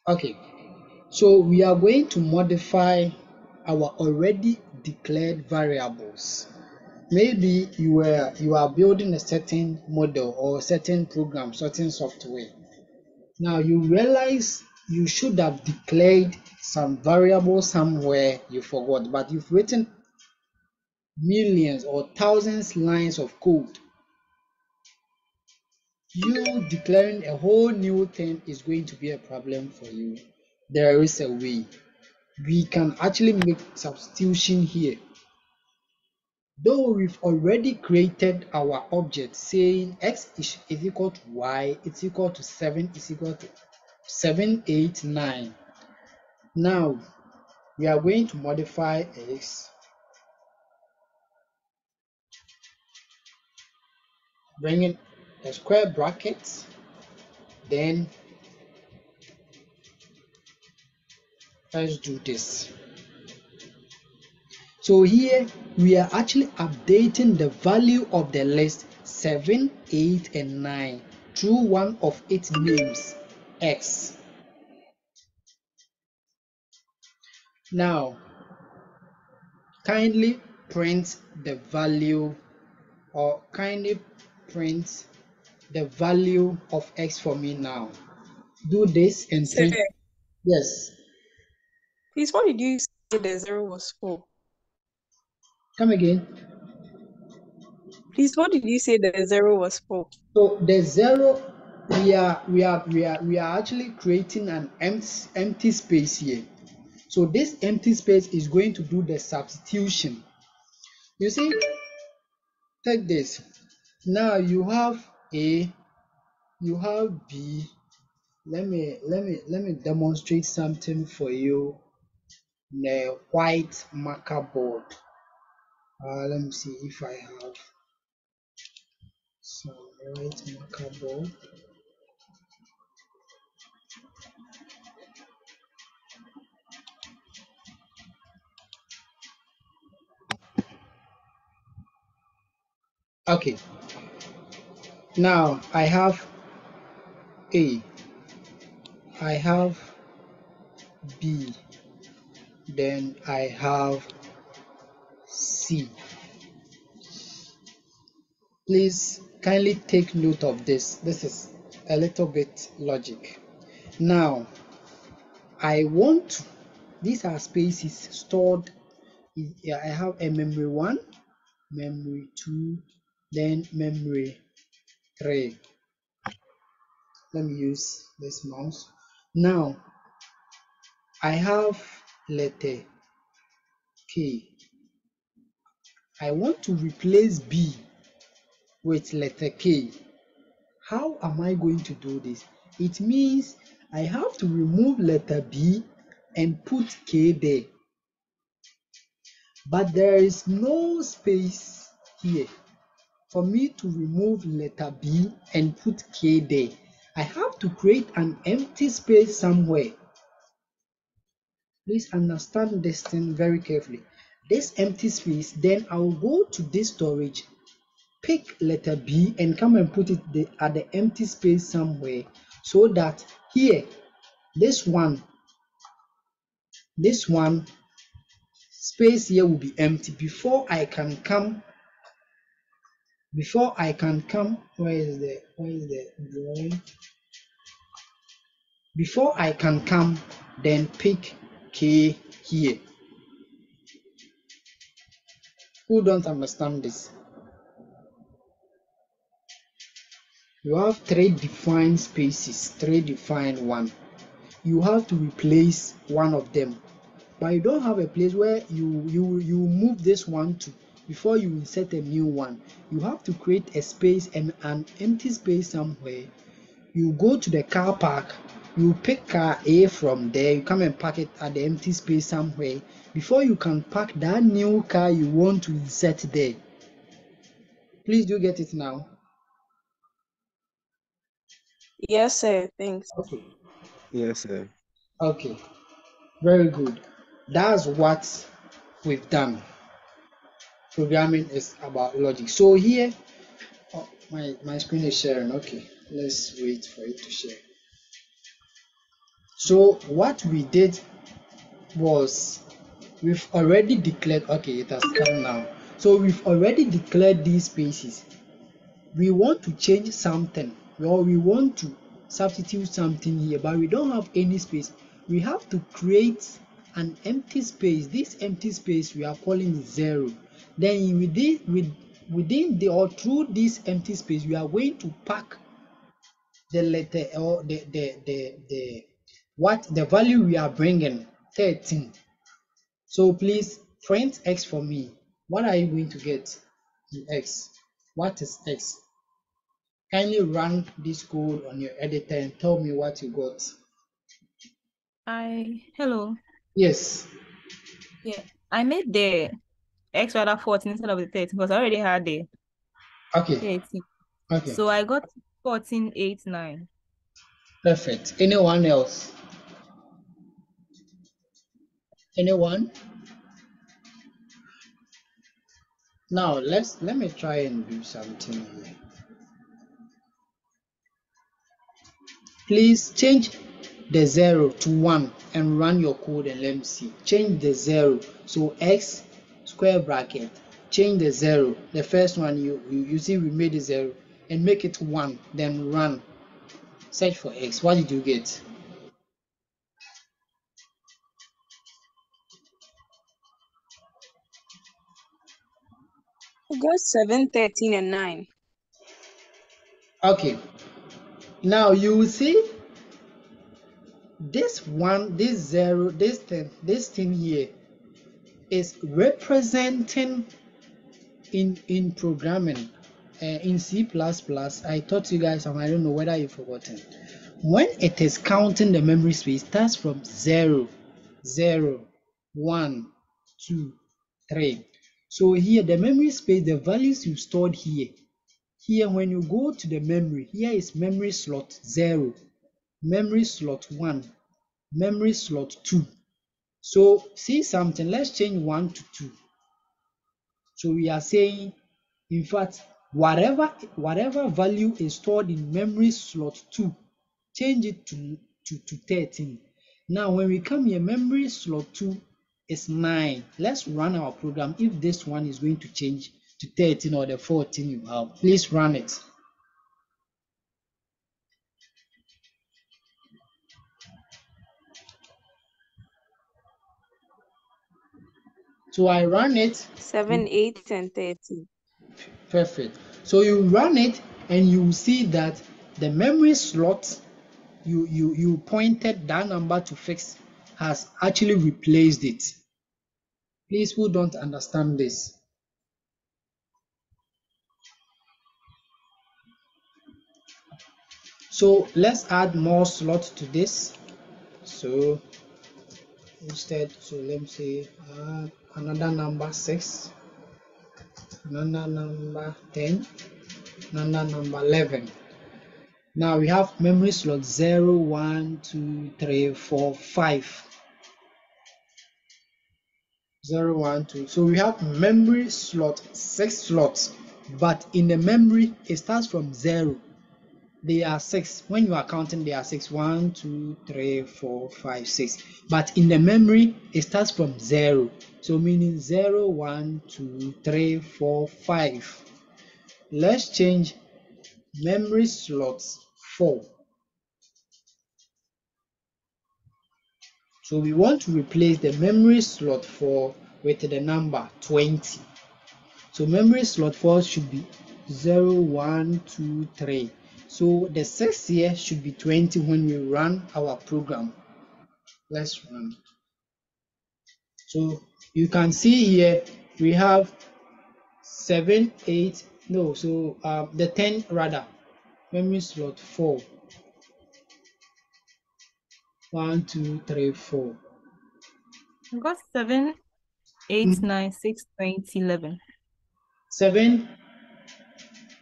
Okay, so we are going to modify our already declared variables. Maybe you are building a certain model or a certain program, certain software. Now you realize you should have declared some variable somewhere you forgot, but you've written millions or thousands lines of code. You declaring a whole new thing is going to be a problem for you. There is a way. We can actually make substitution here. Though we've already created our object saying x is equal to y, it's equal to 7, is equal to 7, 8, 9. Now we are going to modify x, bring in a square bracket, then let's do this. So here we are actually updating the value of the list 7, 8, and 9 through one of its names, x. Now kindly print the value or kindly print the value of x for me now. Do this and Sir, print. Yes. please, what did you say the zero was for? Come again. Please, what did you say the zero was for? So the zero, we are actually creating an empty space here. So this empty space is going to do the substitution. You see, take this. Now you have A, you have B. Let me demonstrate something for you on a white marker board. Let me see if I have some white marker board. Okay. Now I have A, I have B, then I have C. Please kindly take note of this. This is a little bit logic. Now, I want to, these are spaces stored. I have a memory 1, memory 2, then memory 3. Let me use this mouse. Now, I have letter K. I want to replace B with letter K. How am I going to do this? It means I have to remove letter B and put K there. But there is no space here for me to remove letter B and put K there. I have to create an empty space somewhere. Please understand this thing very carefully. This empty space, then I will go to this storage, pick letter B and come and put it at the empty space somewhere, so that here this one space here will be empty before I can come. Where is the drawing? Before I can come, then pick K here. Who don't understand this? You have 3 defined spaces, 3 defined one. You have to replace one of them, but you don't have a place where you move this one to before you insert a new one. You have to create a space and an empty space somewhere. You go to the car park, you pick car A from there, you come and park it at the empty space somewhere before you can park that new car you want to insert there. Please do get it now. Yes, sir. Thanks. Okay. Yes, sir. Okay. Very good. That's what we've done. Programming is about logic. So here, oh, my screen is sharing. Okay, let's wait for it to share. So what we did was we've already declared, okay, it has come now. So we've already declared these spaces. We want to change something, or we want to substitute something here, but we don't have any space. We have to create an empty space. This empty space we are calling 0. Then within or through this empty space, we are going to pack the letter or the value we are bringing, 13. So please print X for me. What are you going to get in X? What is X? Kindly run this code on your editor and tell me what you got. Hello. Yes. Yeah, I made the X rather 14 instead of the 13 because I already had the Okay. 13. Okay. So I got 1489. Perfect. Anyone else? Anyone? Now let me try and do something here. Please change the 0 to 1 and run your code and let me see. Change the 0. So X square bracket. Change the 0. The first one you see we made a 0 and make it 1. Then run. Search for X. What did you get? I got 7, 13, and 9. Okay. Now you will see this 1, this 0, this thing here is representing in programming in C++. I taught you guys, and I don't know whether you've forgotten. When it is counting the memory space, it starts from 0, 0, 1, 2, 3. So here the memory space, the values you stored here. Here when you go to the memory, here is memory slot 0, memory slot 1, memory slot 2. So see something, let's change 1 to 2. So we are saying, in fact, whatever value is stored in memory slot 2, change it to 13. Now when we come here, memory slot 2 is 9. Let's run our program if this one is going to change to 13 or the 14 you have. Please run it. So I run it. 7, 8, and 13. Perfect. So you run it and you see that the memory slot you pointed that number to fix has actually replaced it. Please, who don't understand this? So let's add more slots to this. So instead, so let me say another number 6, another number 10, another number 11. Now we have memory slot 0, 1, 2, 3, 4, 5. 0, 1, 2. So we have memory slot 6 slots, but in the memory it starts from 0. They are 6. When you are counting, they are 6. 1, 2, 3, 4, 5, 6. But in the memory it starts from 0. So meaning 0, 1, 2, 3, 4, 5. Let's change memory slots 4. So we want to replace the memory slot 4 with the number 20. So memory slot 4 should be 0, 1, 2, 3. So the 6 here should be 20 when we run our program. Let's run. So you can see here we have 7, 8, no, so the 10 rather, memory slot 4. 1, 2, 3, 4. I got 7, 8, 9, 6, 20, 11. 7,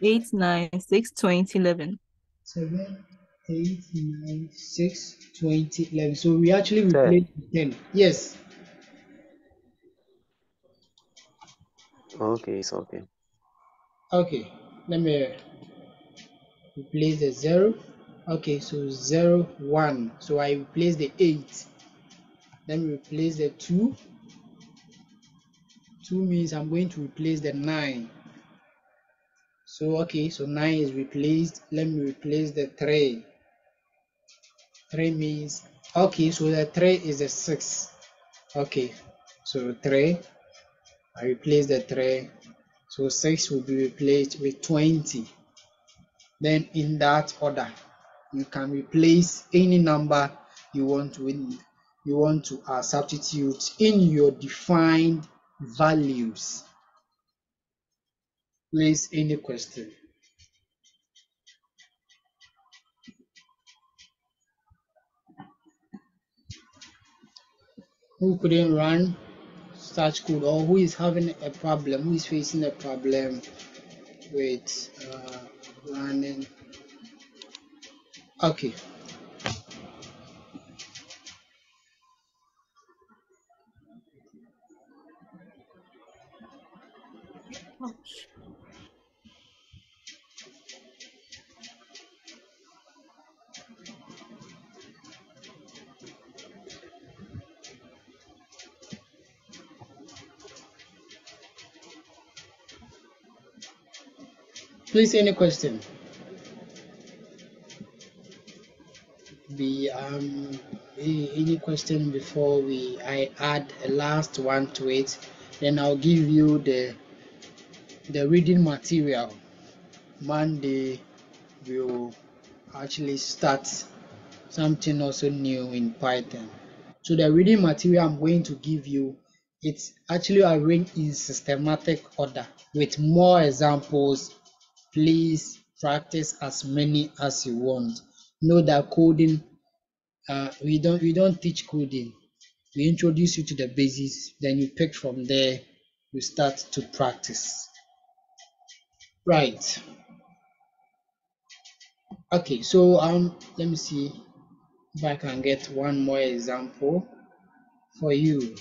8, 9, 6, 20, 11. 7, 8, 9, 6, 20, 11. So we actually 10. replaced 10. Yes. Okay, it's okay. Okay. Let me replace the 0. Okay, so 0, 1. So I replace the 8. Then replace the 2. 2 means I'm going to replace the 9. So okay, so 9 is replaced. Let me replace the 3. 3 means, okay, so the 3 is the 6. Okay, so 3, I replace the 3. So 6 will be replaced with 20. Then in that order, you can replace any number you want to substitute in your defined values. Please, any question? Who couldn't run such code, or who is having a problem, who is facing a problem with running? Okay. Please, any question? Any question before I add a last one to it? Then I'll give you the reading material. Monday we'll actually start something also new in Python. So the reading material I'm going to give you, it's actually arranged in systematic order with more examples. Please practice as many as you want. Know that coding, we don't teach coding. We introduce you to the basics, then you pick from there, you start to practice. Right. Okay, so let me see if I can get one more example for you.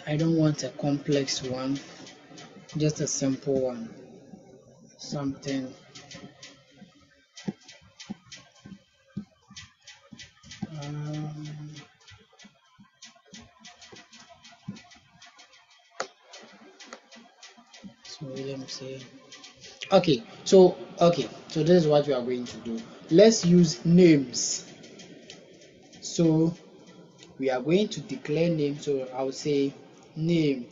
I don't want a complex one, just a simple one. Something so let me see. Okay, so this is what we are going to do. Let's use names. So we are going to declare name. So I'll say name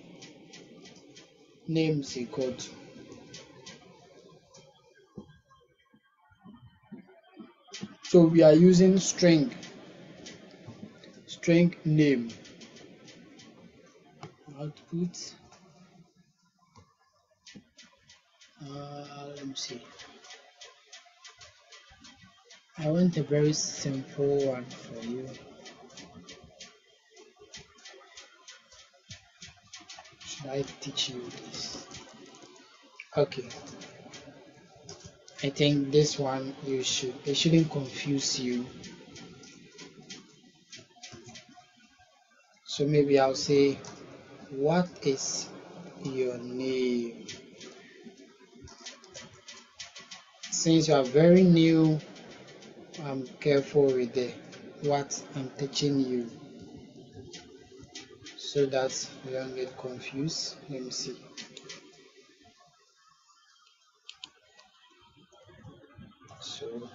is equal to, so we are using string name. Output, let me see. I want a very simple one for you. Should I teach you this? Okay, I think this one it shouldn't confuse you. So maybe I'll say, what is your name? Since you are very new, I'm careful with the what I'm teaching you so that you don't get confused. Let me see. So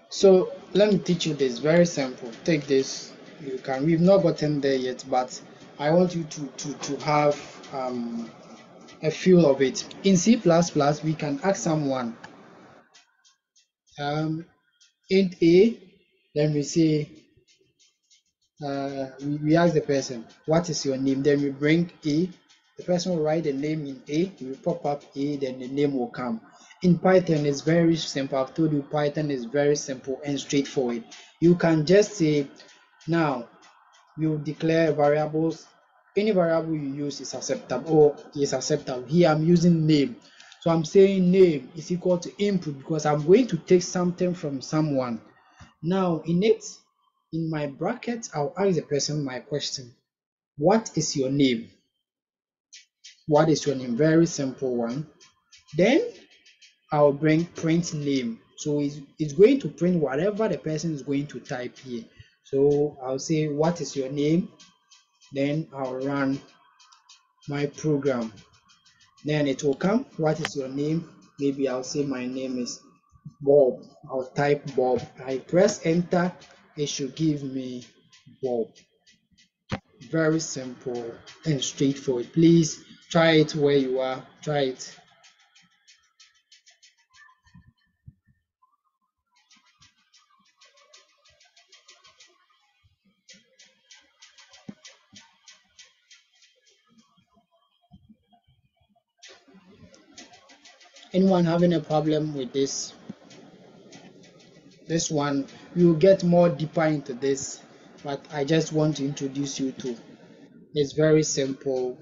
so let me teach you this. Very simple. Take this. You can. We've not gotten there yet, but I want you to have a feel of it. In C++, we can ask someone int a. Then we say we ask the person, what is your name? Then we bring a. The person will write the name in a. We will pop up a. Then the name will come. In Python, it's very simple. I've told you Python is very simple and straightforward. You can just say, now you declare variables. Any variable you use is acceptable, or is acceptable. Here I'm using name. So I'm saying name is equal to input because I'm going to take something from someone. Now in my bracket, I'll ask the person my question. What is your name? What is your name? Very simple one. Then I'll bring print name. So it's going to print whatever the person is going to type here. So I'll say, what is your name? Then I'll run my program. Then it will come, what is your name? Maybe I'll say my name is Bob. I'll type Bob. I press enter, it should give me Bob. Very simple and straightforward. Please try it where you are. Try it. Anyone having a problem with this? This one, you'll get more deeper into this, but I just want to introduce you to. It's very simple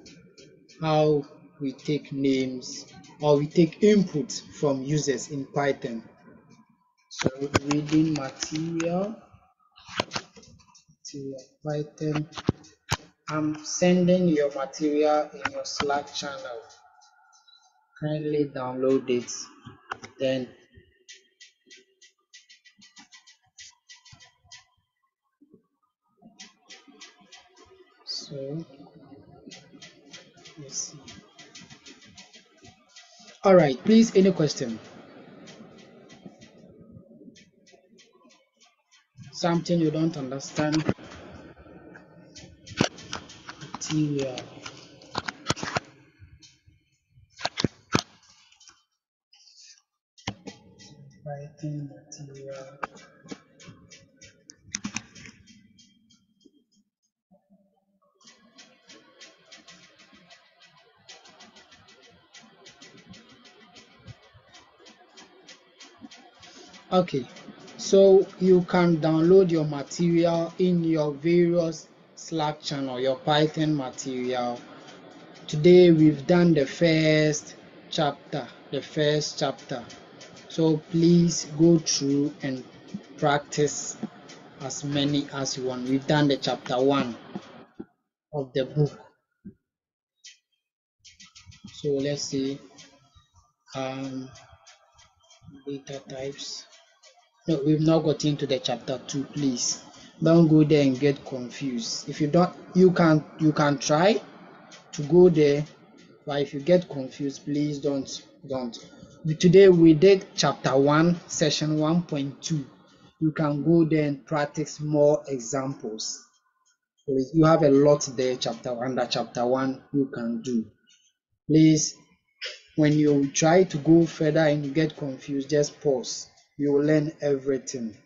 how we take names or we take input from users in Python. So reading material to Python. I'm sending your material in your Slack channel. Kindly download it. Then so let's see. All right, please, any question? Something you don't understand? Material. Python material. Okay, so you can download your material in your various Slack channel, your Python material. Today we've done the first chapter, so please go through and practice as many as you want. We've done the chapter 1 of the book. So let's see, data types. No, we've not got into the chapter 2. Please don't go there and get confused. If you don't, you can try to go there, but if you get confused, please don't. Today we did chapter 1, session 1.2. You can go there and practice more examples. So you have a lot there, under chapter 1 you can do. Please, when you try to go further and you get confused, just pause. You will learn everything.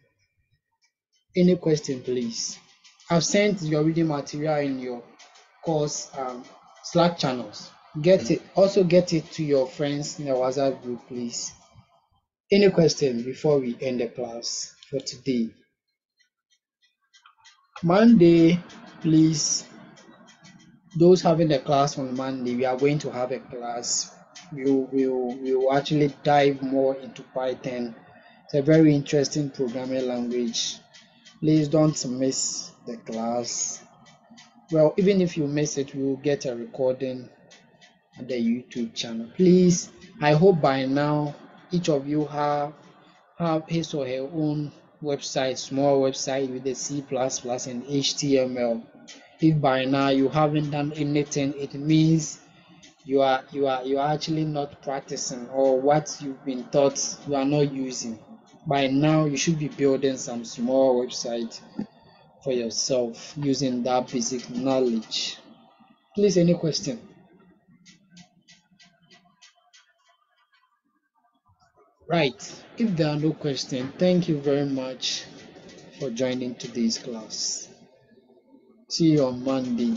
Any question, please? I've sent your reading material in your course Slack channels. Get it. Also get it to your friends in the WhatsApp group, please. Any question before we end the class for today? Monday, please. Those having a class on Monday, we are going to have a class. We will actually dive more into Python. It's a very interesting programming language. Please don't miss the class. Well, even if you miss it, we will get a recording at the YouTube channel. Please, I hope by now each of you have his or her own website, small website with the C++ and HTML. If by now you haven't done anything, it means you are actually not practicing, or what you've been taught you are not using. By now you should be building some small website for yourself using that basic knowledge. Please, any question? Right, if there are no questions, thank you very much for joining today's class. See you on Monday.